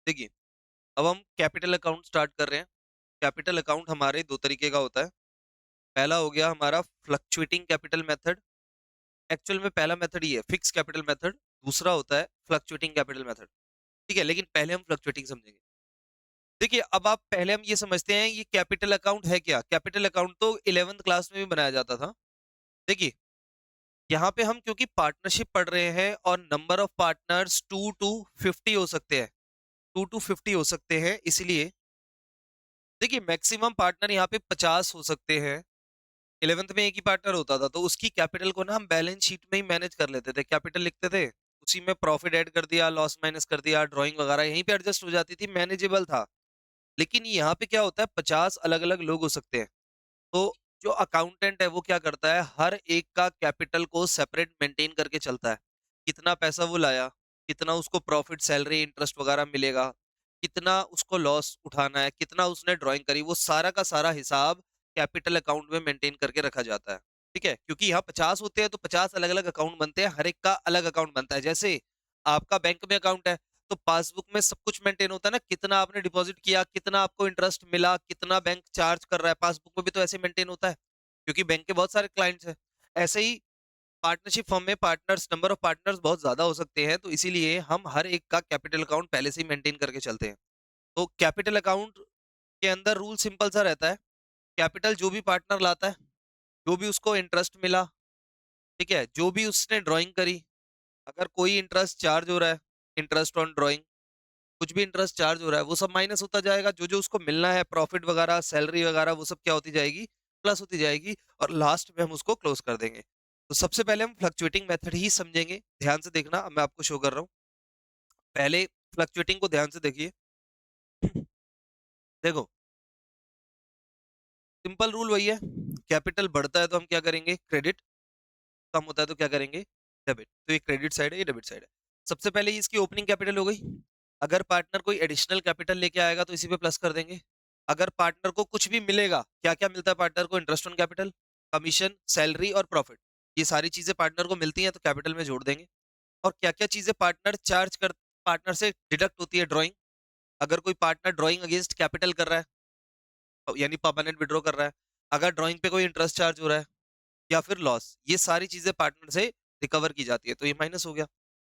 देखिए, अब हम कैपिटल अकाउंट स्टार्ट कर रहे हैं। कैपिटल अकाउंट हमारे दो तरीके का होता है। पहला हो गया हमारा फ्लक्चुएटिंग कैपिटल मेथड। एक्चुअल में पहला मेथड ही है फिक्स कैपिटल मेथड, दूसरा होता है फ्लक्चुएटिंग कैपिटल मेथड। ठीक है, लेकिन पहले हम फ्लक्चुएटिंग समझेंगे। देखिए, अब आप पहले हम ये समझते हैं ये कैपिटल अकाउंट है क्या। कैपिटल अकाउंट तो 11th क्लास में भी बनाया जाता था। देखिए, यहाँ पे हम क्योंकि पार्टनरशिप पढ़ रहे हैं और नंबर ऑफ पार्टनर्स 2 to 50 हो सकते हैं, 2 to 50 हो सकते हैं, इसलिए देखिए मैक्सिमम पार्टनर यहाँ पे 50 हो सकते हैं। 11th में एक ही पार्टनर होता था, तो उसकी कैपिटल को ना हम बैलेंस शीट में ही मैनेज कर लेते थे, कैपिटल लिखते थे, उसी में प्रॉफिट ऐड कर दिया, लॉस माइनस कर दिया, ड्राइंग वगैरह यहीं पे एडजस्ट हो जाती थी, मैनेजेबल था। लेकिन यहाँ पे क्या होता है, 50 अलग अलग लोग हो सकते हैं। तो जो अकाउंटेंट है वो क्या करता है, हर एक का कैपिटल को सेपरेट मेंटेन करके चलता है। कितना पैसा वो लाया, कितना उसको प्रॉफिट सैलरी इंटरेस्ट वगैरह मिलेगा, कितना उसको लॉस उठाना है, कितना उसने ड्राइंग करी, वो सारा का सारा हिसाब कैपिटल अकाउंट में मेंटेन करके रखा जाता है। ठीक है, क्योंकि यहाँ 50 होते हैं तो 50 अलग अलग अकाउंट बनते हैं, हर एक का अलग अकाउंट बनता है। जैसे आपका बैंक में अकाउंट है तो पासबुक में सब कुछ मेंटेन होता है ना, कितना आपने डिपॉजिट किया, कितना आपको इंटरेस्ट मिला, कितना बैंक चार्ज कर रहा है, पासबुक में भी तो ऐसे मेंटेन होता है, क्योंकि बैंक के बहुत सारे क्लाइंट्स हैं। ऐसे ही पार्टनरशिप फर्म में पार्टनर्स, नंबर ऑफ पार्टनर्स बहुत ज्यादा हो सकते हैं, तो इसीलिए हम हर एक का कैपिटल अकाउंट पहले से ही मेंटेन करके चलते हैं। तो कैपिटल अकाउंट के अंदर रूल सिंपल सा रहता है। कैपिटल जो भी पार्टनर लाता है, जो भी उसको इंटरेस्ट मिला, ठीक है, जो भी उसने ड्राइंग करी, अगर कोई इंटरेस्ट चार्ज हो रहा है, इंटरेस्ट ऑन ड्राइंग, कुछ भी इंटरेस्ट चार्ज हो रहा है वो सब माइनस होता जाएगा, जो जो उसको मिलना है प्रॉफिट वगैरह सैलरी वगैरह वो सब क्या होती जाएगी, प्लस होती जाएगी, और लास्ट में हम उसको क्लोज कर देंगे। तो सबसे पहले हम फ्लक्चुएटिंग मेथड ही समझेंगे, ध्यान से देखना, अब मैं आपको शो कर रहा हूँ। पहले फ्लक्चुएटिंग को ध्यान से देखिए। देखो, सिंपल रूल वही है, कैपिटल बढ़ता है तो हम क्या करेंगे, क्रेडिट, कम होता है तो क्या करेंगे, डेबिट। तो ये क्रेडिट साइड है, ये डेबिट साइड है। सबसे पहले ये इसकी ओपनिंग कैपिटल हो गई। अगर पार्टनर कोई एडिशनल कैपिटल लेके आएगा तो इसी पे प्लस कर देंगे। अगर पार्टनर को कुछ भी मिलेगा, क्या क्या मिलता है पार्टनर को, interest on capital, commission, salary और प्रॉफिट, ये सारी चीजें पार्टनर को मिलती हैं तो कैपिटल में जोड़ देंगे। और क्या क्या चीजें पार्टनर चार्ज कर, पार्टनर से डिडक्ट होती है, ड्राइंग, अगर कोई पार्टनर ड्राइंग अगेंस्ट कैपिटल कर रहा है, यानी परमानेंट विड्रॉ कर रहा है, अगर ड्राइंग पे कोई इंटरेस्ट चार्ज हो रहा है, या फिर लॉस, ये सारी चीजें पार्टनर से रिकवर की जाती है, तो ये माइनस हो गया।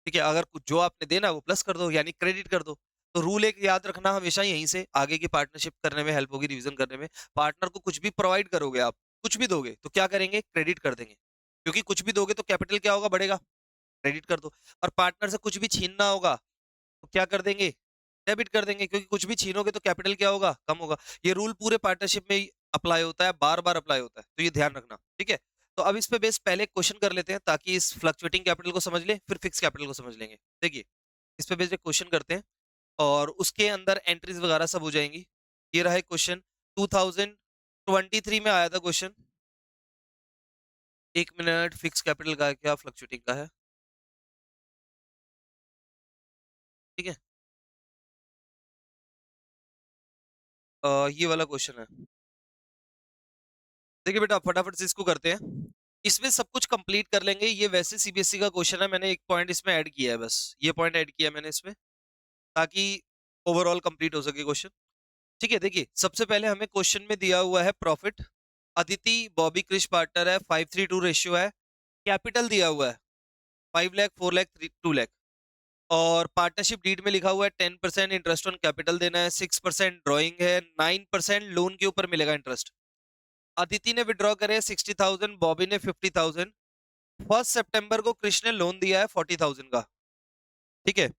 ठीक है, अगर कुछ जो आपने देना है वो प्लस कर दो, यानी क्रेडिट कर दो। तो रूल एक याद रखना हमेशा, यहीं से आगे की पार्टनरशिप करने में हेल्प होगी, रिवीजन करने में। पार्टनर को कुछ भी प्रोवाइड करोगे आप, कुछ भी दोगे तो क्या करेंगे, क्रेडिट कर देंगे, क्योंकि कुछ भी दोगे तो कैपिटल क्या होगा, बढ़ेगा, क्रेडिट कर दो। और पार्टनर से कुछ भी छीनना होगा तो क्या कर देंगे, डेबिट कर देंगे, क्योंकि कुछ भी छीनोगे तो कैपिटल क्या होगा, कम होगा। ये रूल पूरे पार्टनरशिप में ही अप्लाई होता है, बार बार अप्लाई होता है, तो ये ध्यान रखना। ठीक है, तो अब इस पे बेस पहले क्वेश्चन कर लेते हैं, ताकि इस फ्लक्चुएटिंग कैपिटल को समझ ले, फिर फिक्स कैपिटल को समझ लेंगे। देखिए, इस पे बेस्ड एक क्वेश्चन करते हैं, और उसके अंदर एंट्रीज वगैरह सब हो जाएंगी। ये रहा एक क्वेश्चन, 2023 में आया था क्वेश्चन। एक मिनट, फिक्स कैपिटल का है क्या, फ्लक्चुएटिंग का है, ठीक है। ये वाला क्वेश्चन है। देखिए बेटा, फटाफट से इसको करते हैं, इसमें सब कुछ कंप्लीट कर लेंगे। ये वैसे सीबीएसई का क्वेश्चन है, मैंने एक पॉइंट इसमें ऐड किया है, बस ये पॉइंट ऐड किया मैंने इसमें, ताकि ओवरऑल कंप्लीट हो सके क्वेश्चन। ठीक है, देखिए सबसे पहले हमें क्वेश्चन में दिया हुआ है प्रॉफिट, अदिति बॉबी क्रिश पार्टनर है, 5:3 रेशियो है, कैपिटल दिया हुआ है 5 लाख, 4 लाख, 2 लाख, और पार्टनरशिप डीड में लिखा हुआ है 10% इंटरेस्ट ऑन कैपिटल देना है, 6% ड्रॉइंग है, 9% लोन के ऊपर मिलेगा इंटरेस्ट। अदिति ने विड्रॉ करे 60,000, बॉबी ने 50,000। 1 सितंबर को कृष्ण ने लोन दिया है 40,000 का। ठीक है,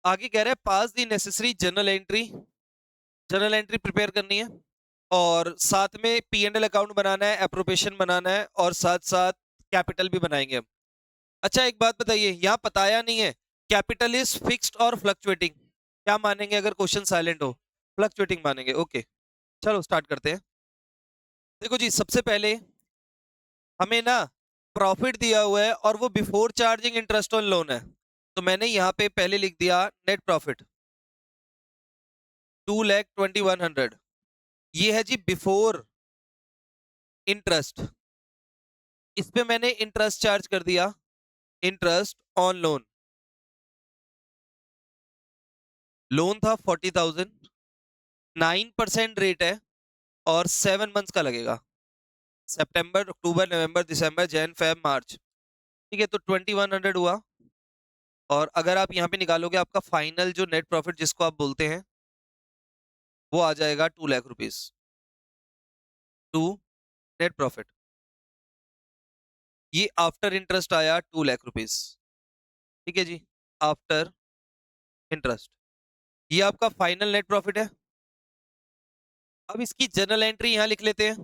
आगे कह रहे हैं pass the necessary journal entry, journal entry prepare करनी है, और साथ में पी एंड एल अकाउंट बनाना है, अप्रोप्रिएशन बनाना है, और साथ साथ कैपिटल भी बनाएंगे हम। अच्छा एक बात बताइए, यहाँ बताया नहीं है कैपिटल इज फिक्स्ड और फ्लक्चुएटिंग, क्या मानेंगे अगर क्वेश्चन साइलेंट हो, फ्लक्चुएटिंग मानेंगे। ओके, चलो स्टार्ट करते हैं। देखो जी, सबसे पहले हमें ना प्रॉफिट दिया हुआ है, और वो before charging interest on loan है, तो मैंने यहाँ पे पहले लिख दिया नेट प्रॉफिट 2,21,100। ये है जी बिफोर इंटरेस्ट, इस पे मैंने इंटरेस्ट चार्ज कर दिया, इंटरेस्ट ऑन लोन। लोन था 40,000, 9% रेट है और 7 मंथ्स का लगेगा, सितंबर, अक्टूबर, नवंबर, दिसंबर, जैन, फेब, मार्च। ठीक है, तो 2100 हुआ। और अगर आप यहाँ पे निकालोगे आपका फाइनल जो नेट प्रॉफिट जिसको आप बोलते हैं वो आ जाएगा 2 lakh rupees. To net profit, ये आफ्टर इंटरेस्ट आया 2 लाख रुपीज। ठीक है जी, आफ्टर इंटरेस्ट, ये आपका फाइनल नेट प्रॉफिट है। अब इसकी जनरल एंट्री यहां लिख लेते हैं।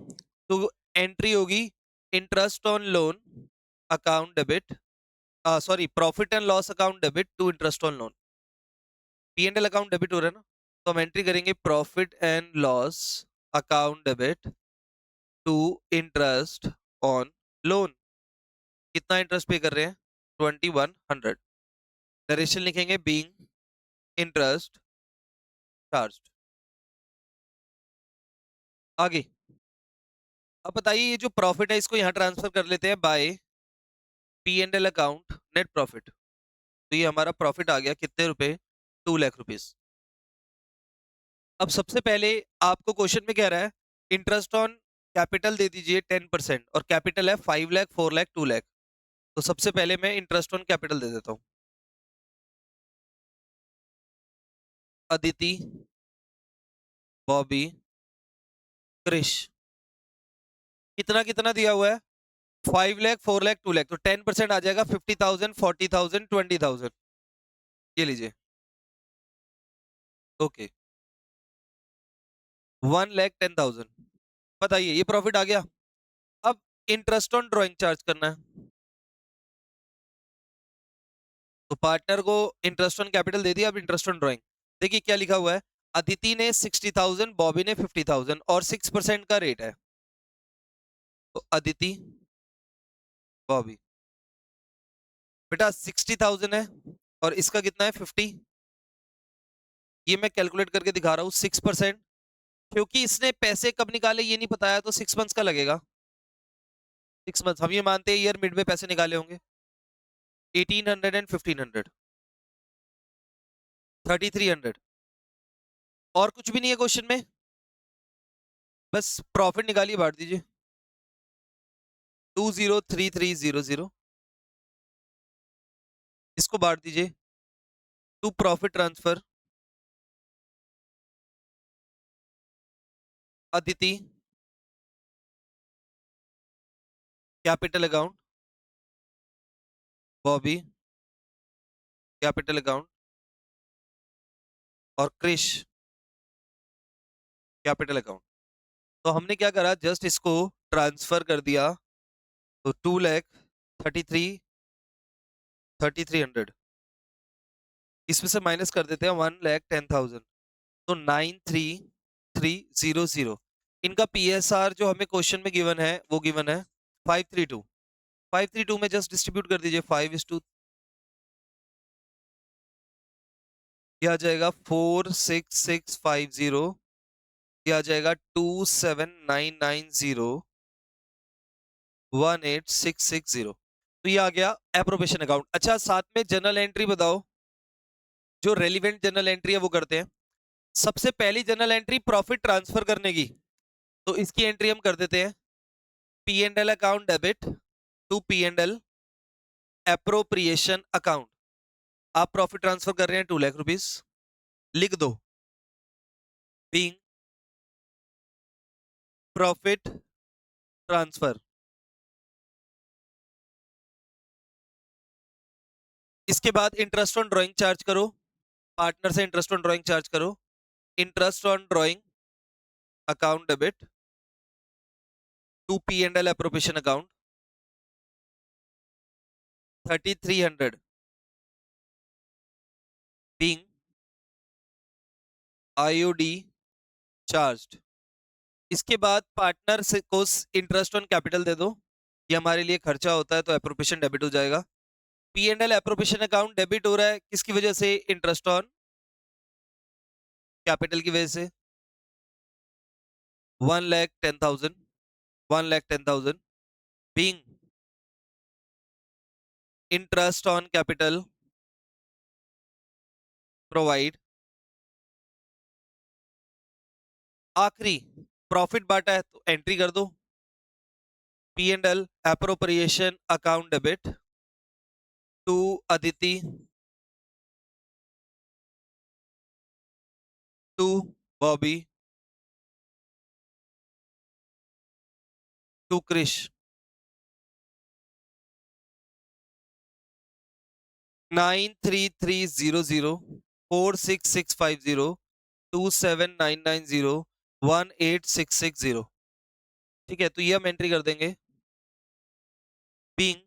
तो एंट्री होगी interest on loan account debit, sorry, profit and loss account debit to interest on loan. P and L account debit हो रहा है ना, तो हम एंट्री करेंगे profit and loss account debit to interest on loan. कितना interest pay कर रहे हैं? 2100। नरेशन लिखेंगे बीइंग इंटरेस्ट चार्ज्ड। आगे अब बताइए, ये जो प्रॉफिट है इसको यहाँ ट्रांसफर कर लेते हैं by P and L account net profit. तो ये हमारा प्रॉफिट आ गया कितने रुपए? 2 लाख रुपीज। अब सबसे पहले आपको क्वेश्चन में कह रहा है इंटरेस्ट ऑन कैपिटल दे दीजिए 10%, और कैपिटल है 5 लाख, 4 लाख, 2 लाख। तो सबसे पहले मैं इंटरेस्ट ऑन कैपिटल दे देता हूँ। अदिति, बॉबी, क्रिश, कितना कितना दिया हुआ है? 5 लाख, 4 लाख, 2 लाख। तो 10% आ जाएगा 50,000, 40,000, 20,000। ये लीजिए, ओके, 1,10,000। बताइए, ये प्रॉफिट आ गया। अब इंटरेस्ट ऑन ड्राइंग चार्ज करना है, तो पार्टनर को इंटरेस्ट ऑन कैपिटल दे दिया, अब इंटरेस्ट ऑन ड्राइंग। देखिए क्या लिखा हुआ है, अदिति ने 60,000, बॉबी ने 50,000 और 6% का रेट है। तो अदिति, बॉबी, बेटा 60,000 है और इसका कितना है 50। ये मैं कैलकुलेट करके दिखा रहा हूँ 6%, क्योंकि इसने पैसे कब निकाले ये नहीं बताया, तो 6 मंथ्स का लगेगा। 6 मंथ्स, हम ये मानते हैं ईयर मिड में पैसे निकाले होंगे। 1800 एंड 1500, 3300। और कुछ भी नहीं है क्वेश्चन में, बस प्रॉफिट निकालिए, बांट दीजिए। 203300, इसको बांट दीजिए to profit transfer Aditi capital account, Bobby capital account और क्रिश कैपिटल अकाउंट। तो हमने क्या करा, जस्ट इसको ट्रांसफर कर दिया। तो 2,33,300, इसमें से माइनस कर देते हैं 1,10,000। तो 93,300। इनका पीएसआर जो हमें क्वेश्चन में गिवन है वो गिवन है 532। 532 में जस्ट डिस्ट्रीब्यूट कर दीजिए 5:2। यह आ जाएगा 46650। यह आ जाएगा 27,990,18660। तो ये आ गया एप्रोप्रिएशन अकाउंट। अच्छा, साथ में जनरल एंट्री बताओ, जो रेलिवेंट जनरल एंट्री है वो करते हैं। सबसे पहली जनरल एंट्री प्रॉफिट ट्रांसफर करने की, तो इसकी एंट्री हम कर देते हैं P and L account debit to P and L appropriation account. आप प्रॉफिट ट्रांसफर कर रहे हैं 2 लाख रुपीज, लिख दो बीइंग प्रॉफिट ट्रांसफर। इसके बाद इंटरेस्ट ऑन ड्राइंग चार्ज करो, पार्टनर से इंटरेस्ट ऑन ड्राइंग चार्ज करो। Interest on drawing account debit to P and L appropriation account 3,300 being IOD charged. इसके बाद पार्टनर से को इंटरेस्ट ऑन कैपिटल दे दो, ये हमारे लिए खर्चा होता है, तो एप्रोप्रिएशन डेबिट हो जाएगा। P and L appropriation account debit हो रहा है किसकी वजह से? इंटरेस्ट ऑन कैपिटल की वजह से। 1,10,000, 1,10,000 being interest on capital provide आखिरी प्रॉफिट बांटा है तो एंट्री कर दो, P and L appropriation account debit to Aditi to Bobby to Krish 93304665027990 ठीक है, तो ये हम एंट्री कर देंगे, बीइंग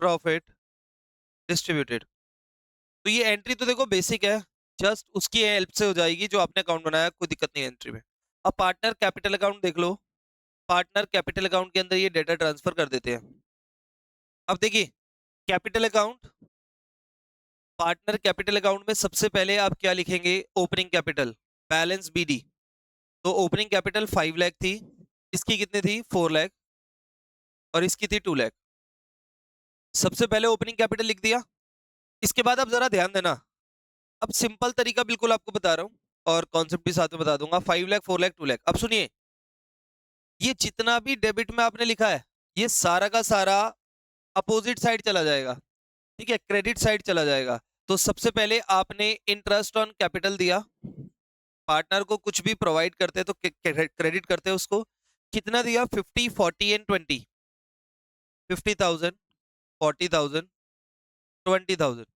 प्रॉफिट डिस्ट्रीब्यूटेड। तो ये एंट्री तो देखो बेसिक है, जस्ट उसकी हेल्प से हो जाएगी, जो आपने अकाउंट बनाया, कोई दिक्कत नहीं है एंट्री में। अब पार्टनर कैपिटल अकाउंट देख लो, पार्टनर कैपिटल अकाउंट के अंदर ये डेटा ट्रांसफर कर देते हैं। अब देखिए capital account, partner capital account में सबसे पहले आप क्या लिखेंगे, ओपनिंग कैपिटल बैलेंस बीडी। तो ओपनिंग कैपिटल 5 लाख थी, इसकी कितनी थी 4 लाख, और इसकी थी 2 लाख। सबसे पहले ओपनिंग कैपिटल लिख दिया। इसके बाद आप जरा ध्यान देना, अब सिंपल तरीका बिल्कुल आपको बता रहा हूँ और कॉन्सेप्ट भी साथ में बता दूंगा। 5 लाख 4 लाख 2 लाख। अब सुनिए, ये जितना भी डेबिट में आपने लिखा है, ये सारा का सारा अपोजिट साइड चला जाएगा, ठीक है, क्रेडिट साइड चला जाएगा। तो सबसे पहले आपने इंटरेस्ट ऑन कैपिटल दिया, पार्टनर को कुछ भी प्रोवाइड करते हैं तो क्रेडिट करते हैं उसको। कितना दिया, 50 40 एंड 20, 50,000 40,000 20,000।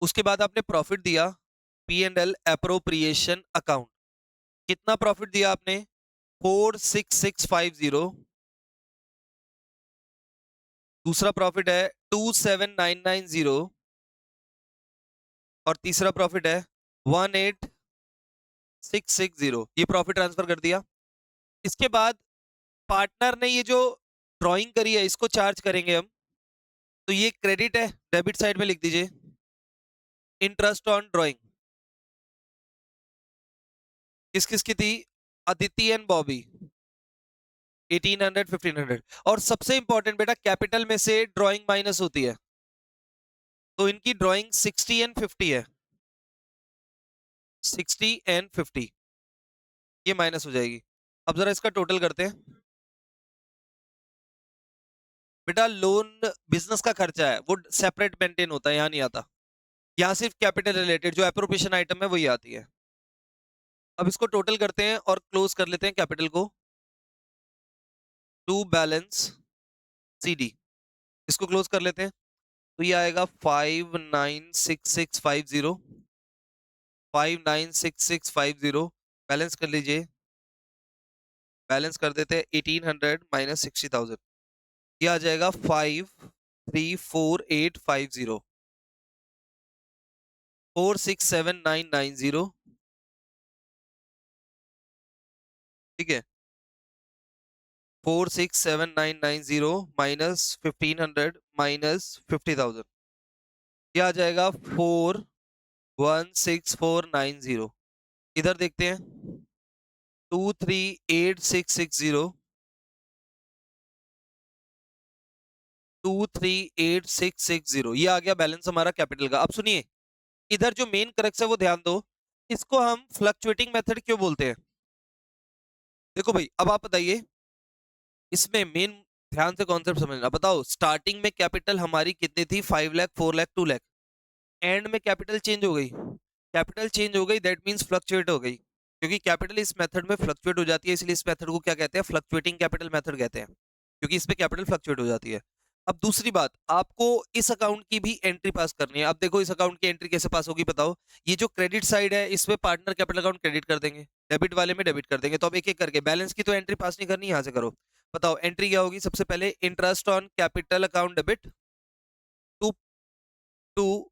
उसके बाद आपने प्रॉफिट दिया, P and L appropriation account. कितना प्रॉफिट दिया आपने, 46650। दूसरा प्रॉफिट है 27990, और तीसरा प्रॉफिट है 18660। ये प्रॉफिट ट्रांसफर कर दिया। इसके बाद पार्टनर ने ये जो ड्राइंग करी है, इसको चार्ज करेंगे हम। तो ये क्रेडिट है, डेबिट साइड में लिख दीजिए, इंटरेस्ट ऑन ड्राइंग। किस किस की थी, अदिति एंड बॉबी, 1800 1500। और सबसे इंपॉर्टेंट बेटा, कैपिटल में से ड्राइंग माइनस होती है, तो इनकी ड्राइंग 60 एंड 50 है, 60 एंड 50 ये माइनस हो जाएगी। अब जरा इसका टोटल करते हैं। बेटा लोन बिजनेस का खर्चा है, वो सेपरेट मेंटेन होता है, यहाँ नहीं आता। यहाँ सिर्फ कैपिटल रिलेटेड जो एप्रोप्रिएशन आइटम है वही आती है। अब इसको टोटल करते हैं और क्लोज कर लेते हैं कैपिटल को, टू बैलेंस सीडी। इसको क्लोज कर लेते हैं, तो ये आएगा 596650, 596650। बैलेंस कर लीजिए, बैलेंस कर देते हैं 1800 माइनस 60,000, ये आ जाएगा 534850, 467990, ठीक है, 467990 माइनस 1500 माइनस 50,000, ये आ जाएगा 416490। इधर देखते हैं, 238660, 238660, ये आ गया बैलेंस हमारा कैपिटल का। अब सुनिए, इधर जो मेन करेक्ट है वो ध्यान दो, इसको हम फ्लक्चुएटिंग मेथड क्यों बोलते हैं। देखो भाई, अब आप बताइए, इसमें मेन ध्यान से कॉन्सेप्ट समझना। बताओ, स्टार्टिंग में कैपिटल हमारी कितनी थी, 5 लाख 4 लाख 2 लाख। एंड में कैपिटल चेंज हो गई, कैपिटल चेंज हो गई, दैट मींस फ्लक्चुएट हो गई, क्योंकि कैपिटल इस मेथड में फ्लक्चुएट हो जाती है, इसलिए इस मेथड को क्या कहते हैं, फ्लक्चुएटिंग कैपिटल मेथड कहते हैं, क्योंकि इसमें कैपिटल फ्लक्चुएट हो जाती है। अब दूसरी बात, आपको इस अकाउंट की भी एंट्री पास करनी है। अब देखो इस अकाउंट की एंट्री कैसे पास होगी, बताओ। ये जो क्रेडिट साइड है, इसमें पार्टनर कैपिटल अकाउंट क्रेडिट कर देंगे, डेबिट वाले में डेबिट कर देंगे। तो अब एक एक करके, बैलेंस की तो एंट्री पास नहीं करनी, यहां से करो। बताओ एंट्री क्या होगी, सबसे पहले interest on capital account debit to to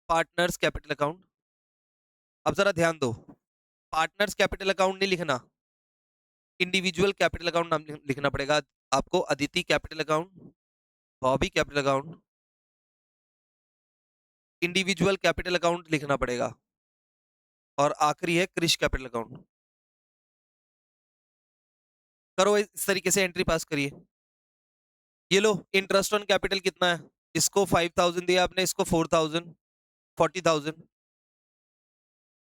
partners capital account. अब जरा ध्यान दो, पार्टनर्स कैपिटल अकाउंट नहीं लिखना, इंडिविजुअल कैपिटल अकाउंट नाम लिखना पड़ेगा आपको। Aditi capital account, Bobby capital account, individual capital account लिखना पड़ेगा, और आखिरी है क्रिश कैपिटल अकाउंट। करो इस तरीके से एंट्री पास करिए। ये लो, इंटरेस्ट ऑन कैपिटल कितना है, इसको 5000 दिया आपने, इसको 4000, 40,000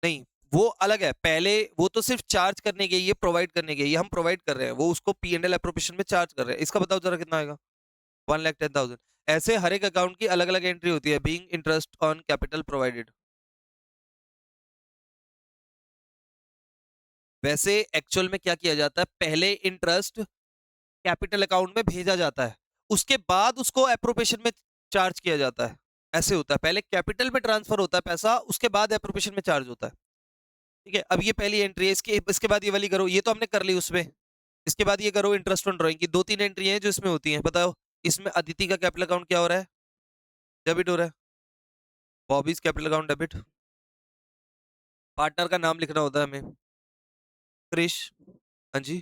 नहीं, वो अलग है, पहले वो तो सिर्फ चार्ज करने के, ये प्रोवाइड करने के, ये हम प्रोवाइड कर रहे हैं, वो उसको पी एंड एल एप्रोप्रिएशन में चार्ज कर रहे हैं। इसका बताओ जरा कितना आएगा? 1,10,000। ऐसे हर एक अकाउंट की अलग अलग एंट्री होती है, being interest on capital provided. वैसे एक्चुअल में क्या किया जाता है, पहले इंटरेस्ट कैपिटल अकाउंट में भेजा जाता है, उसके बाद उसको एप्रोप्रिएशन में चार्ज किया जाता है। ऐसे होता है, पहले कैपिटल में ट्रांसफर होता है पैसा, उसके बाद एप्रोप्रिएशन में चार्ज होता है। ठीक है, अब ये पहली एंट्री है, इसके बाद ये वाली करो, ये तो हमने कर ली उसमें। इसके बाद ये करो इंटरेस्ट ऑन ड्राइंग की, दो तीन एंट्री हैं जो इसमें होती हैं, बताओ। इसमें अदिति का कैपिटल अकाउंट क्या हो रहा है? डेबिट हो रहा है। Bobby's capital account debit. Partner का नाम लिखना होता है हमें, क्रिश। हाँ जी।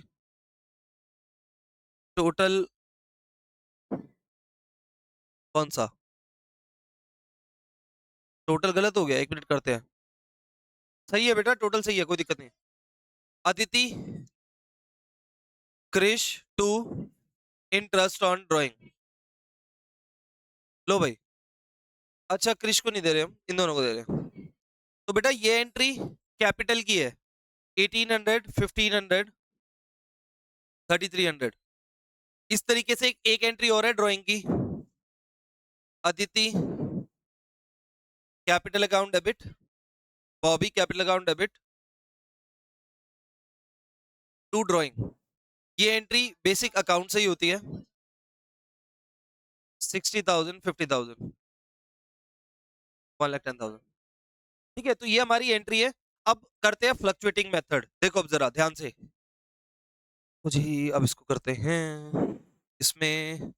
टोटल कौन सा? टोटल गलत हो गया, एक मिनट करते हैं। सही है बेटा, टोटल सही है, कोई दिक्कत नहीं। Aditi, Krish, two, interest on drawing. लो भाई। अच्छा, क्रिश को नहीं दे रहे हम, इन दोनों को दे रहे हैं। तो बेटा ये एंट्री कैपिटल की है, 1800, 1500, 3300। इस तरीके से एक एंट्री और है ड्राइंग की, Aditi capital account debit, Bobby capital account debit, to drawing. ये एंट्री बेसिक अकाउंट से ही होती है, 60,000, 50,000, 1,10,000। ठीक है, तो ये हमारी एंट्री है। अब करते हैं फ्लक्चुएटिंग मेथड, देखो अब जरा ध्यान से। तो जी अब इसको करते हैं, इसमें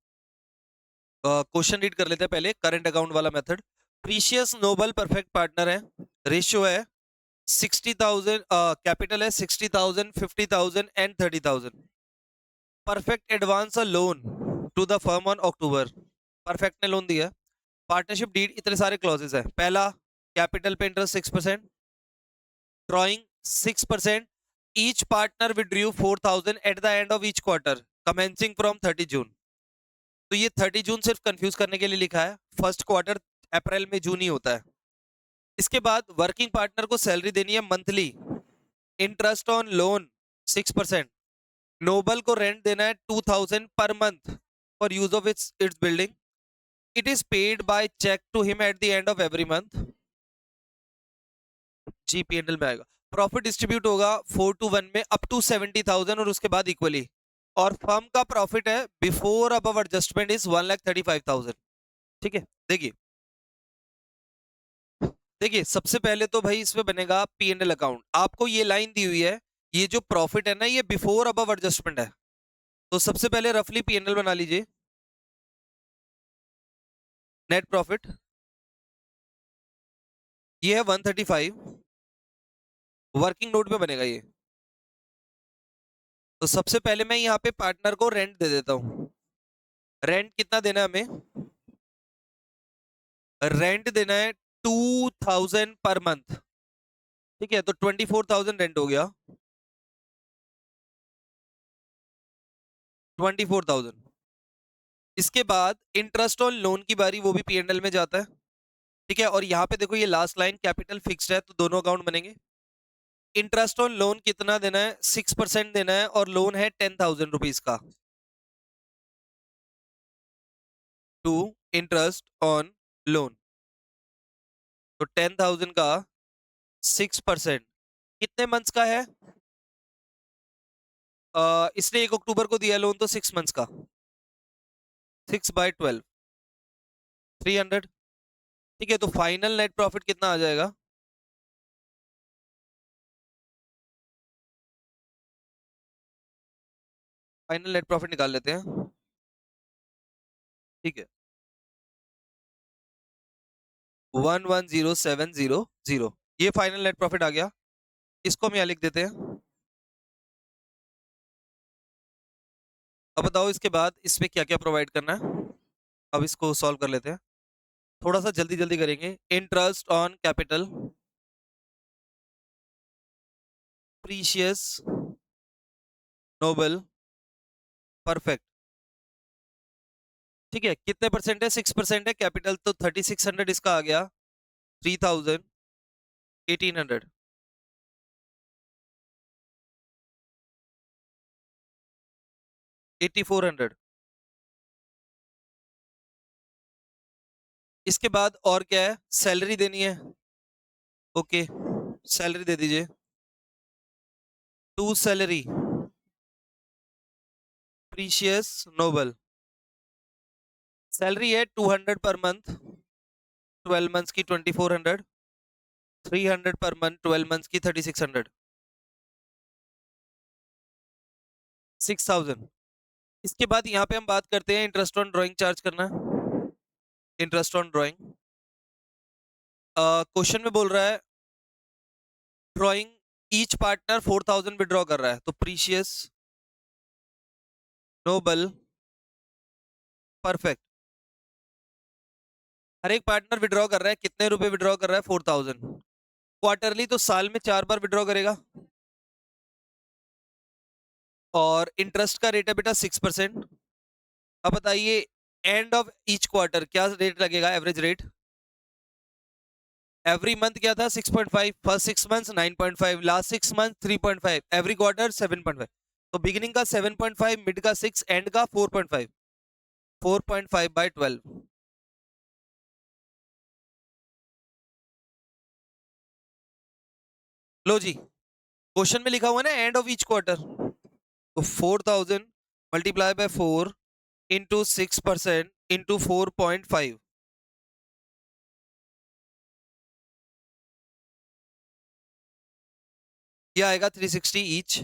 क्वेश्चन रीड कर लेते हैं पहले, करंट अकाउंट वाला method. Precious noble perfect partner है, रेशियो है 60,000, कैपिटल है 60,000, 50,000 and 30,000। Perfect advance a loan to the firm on October. Perfect ने लोन दिया। पार्टनरशिप डीड, इतने सारे क्लॉजेस है। पहला, कैपिटल पे interest 6%, drawing 6%, each partner withdrew 4,000 at the end of each quarter commencing from 30 June. तो ये 30 जून सिर्फ कंफ्यूज करने के लिए लिखा है, फर्स्ट क्वार्टर अप्रैल में जून ही होता है। इसके बाद वर्किंग पार्टनर को सैलरी देनी है monthly, interest on loan 6%। Noble को रेंट देना है 2,000 पर month for use of its its building. It is paid by cheque to him at the end of every month. जी पी&एल में आएगा। प्रॉफिट डिस्ट्रीब्यूट होगा 4:1 में अप टू 70,000 और उसके बाद इक्वली। और फर्म का प्रॉफिट है बिफोर अबव एडजस्टमेंट इज 1,35,000। ठीक है, देखिए देखिए, सबसे पहले तो भाई इसमें बनेगा पी&एल अकाउंट। आपको ये लाइन दी हुई है, ये जो प्रॉफिट है ना, ये बिफोर अबव एडजस्टमेंट है। तो सबसे पहले रफली पी&एल बना लीजिए। नेट प्रॉफिट ये है 135, वर्किंग नोट पे बनेगा ये। तो सबसे पहले मैं यहाँ पे पार्टनर को रेंट दे देता हूँ। रेंट कितना देना है हमें? रेंट देना है 2,000 पर मंथ। ठीक है, तो 24,000 रेंट हो गया, 24,000। इसके बाद इंटरेस्ट ऑन लोन की बारी, वो भी पी&एल में जाता है। ठीक है, और यहाँ पे देखो ये लास्ट लाइन कैपिटल फिक्स्ड है, तो दोनों अकाउंट बनेंगे। इंटरेस्ट ऑन लोन कितना देना है? 6% देना है, और लोन है 10,000 रुपीज का। टू इंटरेस्ट ऑन लोन, तो 10,000 का 6% कितने मंथ्स का है? इसने 1 अक्टूबर को दिया लोन, तो 6 मंथ्स का, 6/12, 300। ठीक है, तो फाइनल नेट प्रॉफिट कितना आ जाएगा? फाइनल नेट प्रॉफिट निकाल लेते हैं। ठीक है, 110,700, ये फाइनल नेट प्रॉफिट आ गया। इसको हम यहाँ लिख देते हैं। अब बताओ इसके बाद इसमें क्या क्या प्रोवाइड करना है। अब इसको सॉल्व कर लेते हैं, थोड़ा सा जल्दी जल्दी करेंगे। Interest on capital, precious noble perfect. ठीक है, कितने परसेंट है? 6% है कैपिटल, तो 3,600 इसका आ गया, 3,000, 1,800। 8400। इसके बाद और क्या है, सैलरी देनी है। ओके, सैलरी दे दीजिए। To salary precious noble, salary है 200 पर मंथ, 12 मंथ्स की 2400, 300 पर मंथ 12 मंथ्स की 3600, 6000। इसके बाद यहाँ पे हम बात करते हैं इंटरेस्ट ऑन ड्राइंग चार्ज करना है। इंटरेस्ट ऑन ड्राइंग, क्वेश्चन में बोल रहा है ड्राइंग ईच पार्टनर 4000 विड्रॉ कर रहा है, तो प्रीशियस नोबल परफेक्ट, हर एक पार्टनर विड्रॉ कर रहा है, कितने रुपए विड्रॉ कर रहा है, 4000। क्वार्टरली तो साल में 4 बार विड्रॉ करेगा। और इंटरेस्ट का रेट है बेटा 6%। अब बताइए एंड ऑफ ईच क्वार्टर क्या रेट लगेगा, एवरेज रेट। एवरी मंथ क्या था 6.5, first 6 months 9.5, last 6 month 3.5, every quarter 7.5। तो बिगिनिंग का 7.5, मिड का 6, एंड का 4.5, 4.5 बाई 12। लो जी, क्वेश्चन में लिखा हुआ है ना एंड ऑफ ईच क्वार्टर, तो 4000 मल्टीप्लाई बाय 4 इंटू 6% इंटू 4.5, ये आएगा 360 ईच।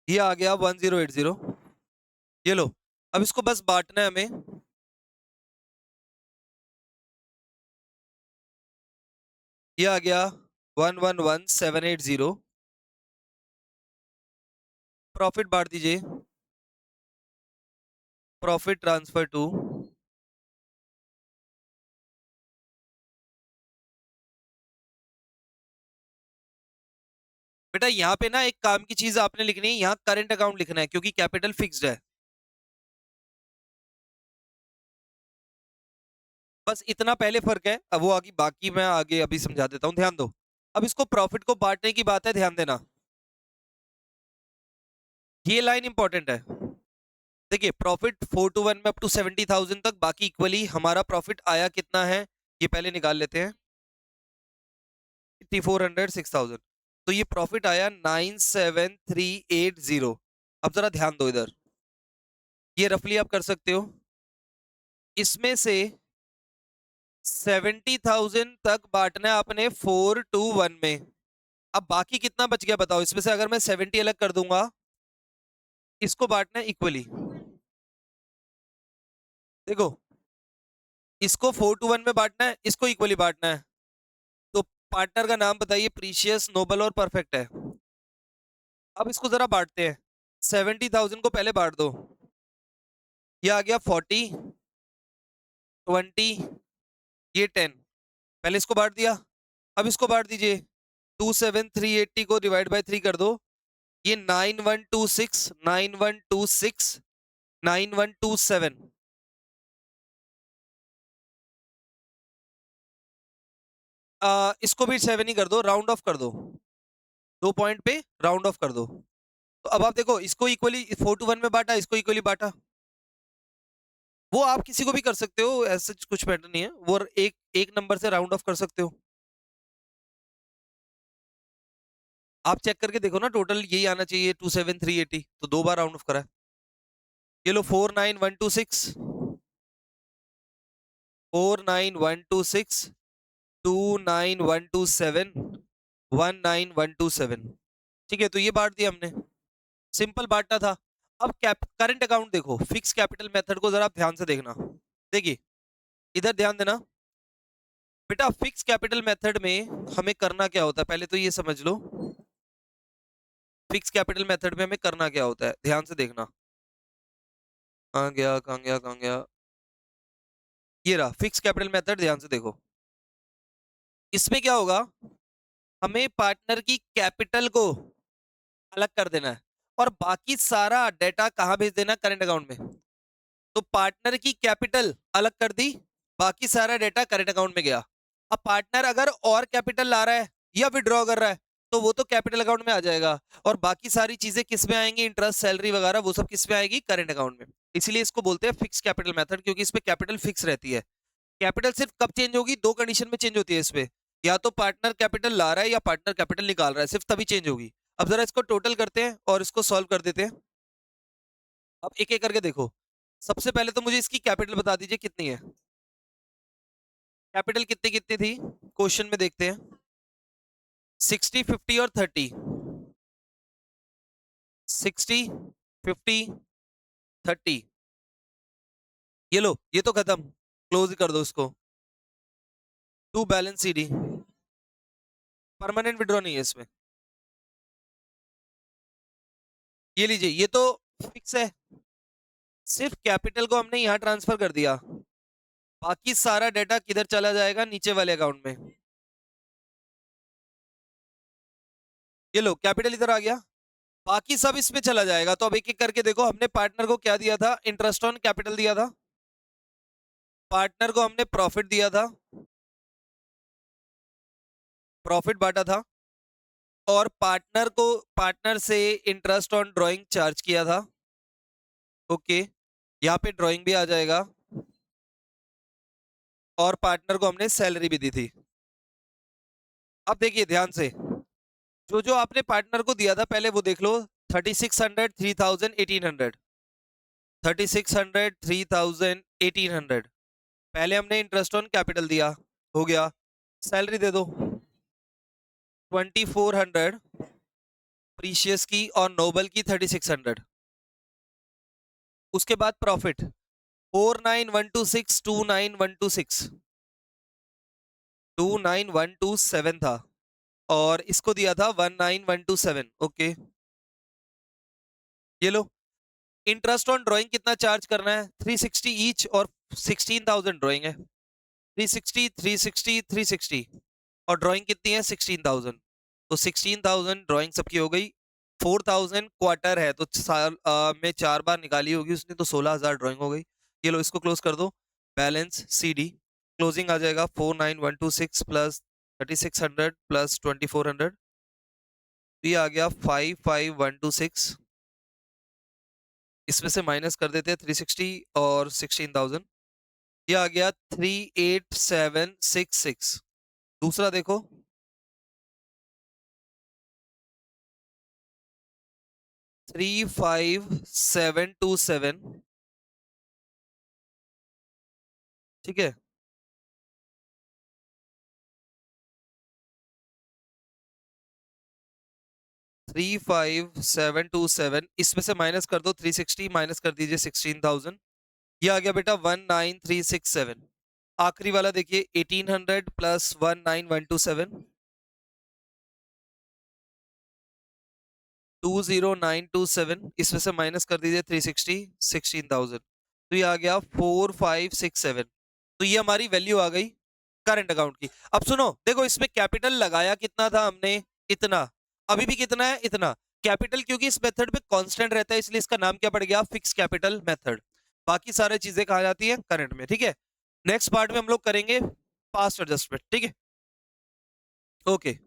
ये आ गया 1080। ये लो, अब इसको बस बांटना है हमें। ये आ गया 111780। प्रॉफिट बांट दीजिए, प्रॉफिट ट्रांसफर टू, बेटा यहाँ पे ना एक काम की चीज आपने लिखनी है, यहाँ करंट अकाउंट लिखना है क्योंकि कैपिटल फिक्स्ड है। बस इतना पहले फर्क है, अब वो आगे बाकी मैं आगे अभी समझा देता हूँ, ध्यान दो। अब इसको प्रॉफिट को बांटने की बात है, ध्यान देना, ये लाइन इंपॉर्टेंट है। देखिए प्रॉफिट 4 to 1 में अप टू 70,000 तक, बाकी इक्वली हमारा प्रॉफिट आया कितना है ये पहले निकाल लेते हैं, 8400 6000। तो ये प्रॉफिट आया 97380। अब जरा ध्यान दो इधर, ये रफली आप कर सकते हो, इसमें से 70,000 तक बांटना है आपने 4 to 1 में। अब बाकी कितना बच गया बताओ, इसमें से अगर मैं 70 अलग कर दूंगा, इसको बांटना है इक्वली। देखो, इसको 4 to 1 में बांटना है, इसको इक्वली बांटना है। तो पार्टनर का नाम बताइए, प्रीशियस नोबल और परफेक्ट है। अब इसको जरा बांटते हैं, 70,000 को पहले बांट दो, ये आ गया 40, 20, ये 10, पहले इसको बांट दिया। अब इसको बांट दीजिए, 27380 को डिवाइड बाय 3 कर दो, ये 9126, 9126, 9127। इसको भी 7 ही कर दो, राउंड ऑफ कर दो, 2 पॉइंट पे राउंड ऑफ कर दो। तो अब आप देखो, इसको इक्वली 4 to 1 में बांटा, इसको इक्वली बांटा। वो आप किसी को भी कर सकते हो, ऐसा कुछ मैटर नहीं है, वो एक एक नंबर से राउंड ऑफ कर सकते हो। आप चेक करके देखो ना, टोटल यही आना चाहिए 27380, तो 2 बार राउंड ऑफ करा है। ये लो 49126, 49126, 29127, 19127। ठीक है, तो ये बांट दिया हमने, सिंपल बांटना था। अब करंट अकाउंट देखो, फिक्स कैपिटल मेथड को जरा आप ध्यान से देखना। देखिए इधर ध्यान देना बेटा, फिक्स कैपिटल मेथड में हमें करना क्या होता है, पहले तो ये समझ लो, फिक्स कैपिटल मेथड में हमें करना क्या होता है, ध्यान से देखना। कहाँ गया, कहाँ गया, कहाँ गया, ये रहा फिक्स कैपिटल मेथड, ध्यान से देखो। इसमें क्या होगा, हमें पार्टनर की कैपिटल को अलग कर देना है और बाकी सारा डेटा कहाँ भेज देना, करंट अकाउंट में। तो पार्टनर की कैपिटल अलग कर दी, बाकी सारा डेटा करंट अकाउंट में गया। अब पार्टनर अगर और कैपिटल ला रहा है या विड्रॉ कर रहा है, तो वो तो कैपिटल अकाउंट में आ जाएगा, और बाकी सारी चीजें किस में आएंगी, इंटरेस्ट, सैलरी वगैरह, वो सब किस में आएगी, करंट अकाउंट में। इसीलिए इसको बोलते हैं फिक्स कैपिटल मेथड, क्योंकि इसमें कैपिटल फिक्स रहती है। कैपिटल सिर्फ कब चेंज होगी, दो कंडीशन में चेंज होती है इसमें, या तो पार्टनर कैपिटल ला रहा है या पार्टनर कैपिटल निकाल रहा है, सिर्फ तभी चेंज होगी। अब जरा इसको टोटल करते हैं और इसको सॉल्व कर देते हैं। अब एक एक करके देखो। सबसे पहले तो मुझे इसकी कैपिटल बता दीजिए कितनी है। कैपिटल कितनी कितनी थी क्वेश्चन में, देखते हैं। 60, 50 और 30। 60, 50, 30। ये लो, ये तो खत्म, क्लोज कर दो इसको। To balance CD, permanent withdraw नहीं है इसमें। ये लीजिए, ये तो फिक्स है, सिर्फ कैपिटल को हमने यहां ट्रांसफर कर दिया, बाकी सारा डेटा किधर चला जाएगा, नीचे वाले अकाउंट में। ये लो, कैपिटल इधर आ गया, बाकी सब इसमें चला जाएगा। तो अब एक एक करके देखो, हमने पार्टनर को क्या दिया था, इंटरेस्ट ऑन कैपिटल दिया था, पार्टनर को हमने प्रॉफिट दिया था, प्रॉफिट बांटा था, और पार्टनर को, पार्टनर से इंटरेस्ट ऑन ड्राइंग चार्ज किया था। ओके, यहाँ पे ड्राइंग भी आ जाएगा, और पार्टनर को हमने सैलरी भी दी थी। अब देखिए ध्यान से, जो जो आपने पार्टनर को दिया था पहले वो देख लो। 3600, 3000, 1800, 3600, 3000, 1800। पहले हमने इंटरेस्ट ऑन कैपिटल दिया, हो गया। सैलरी दे दो 2400, प्रीशियस की और नोबल की 3600। उसके बाद प्रॉफिट 49126, 29126, 29127 था, और इसको दिया था 19127। ओके, ये लो। इंटरेस्ट ऑन ड्राइंग कितना चार्ज करना है, 360 ईच, और 16,000 ड्राइंग है। 360, 360, 360, और ड्राइंग कितनी है, 16,000। तो 16,000 ड्राइंग सबकी हो गई। 4,000 क्वार्टर है, तो साल में 4 बार निकाली होगी उसने, तो 16,000 ड्राइंग हो गई। ये लो, इसको क्लोज कर दो। बैलेंस सीडी, क्लोजिंग आ जाएगा 49126 प्लस 3600 प्लस 2400, ये आ गया 55126। इसमें से माइनस कर देते हैं 360 और 16,000, ये आ गया 38766। दूसरा देखो, 35727। ठीक है, 35727, इसमें से माइनस कर दो 360, माइनस कर दीजिए 16,000, ये आ गया बेटा 19367। आखिरी वाला देखिए 1800 प्लस 19127, 20927, इसमें से माइनस कर दीजिए 360, 16,000, तो ये आ गया 4567। तो ये हमारी वैल्यू आ गई करंट अकाउंट की। अब सुनो, देखो इसमें कैपिटल लगाया कितना था हमने, इतना, अभी भी कितना है, इतना। कैपिटल क्योंकि इस मेथड पे कांस्टेंट रहता है, इसलिए इसका नाम क्या पड़ गया, फिक्स कैपिटल मेथड। बाकी सारी चीजें कहा जाती है करंट में। ठीक है, नेक्स्ट पार्ट में हम लोग करेंगे पास्ट एडजस्टमेंट। ठीक है, ओके।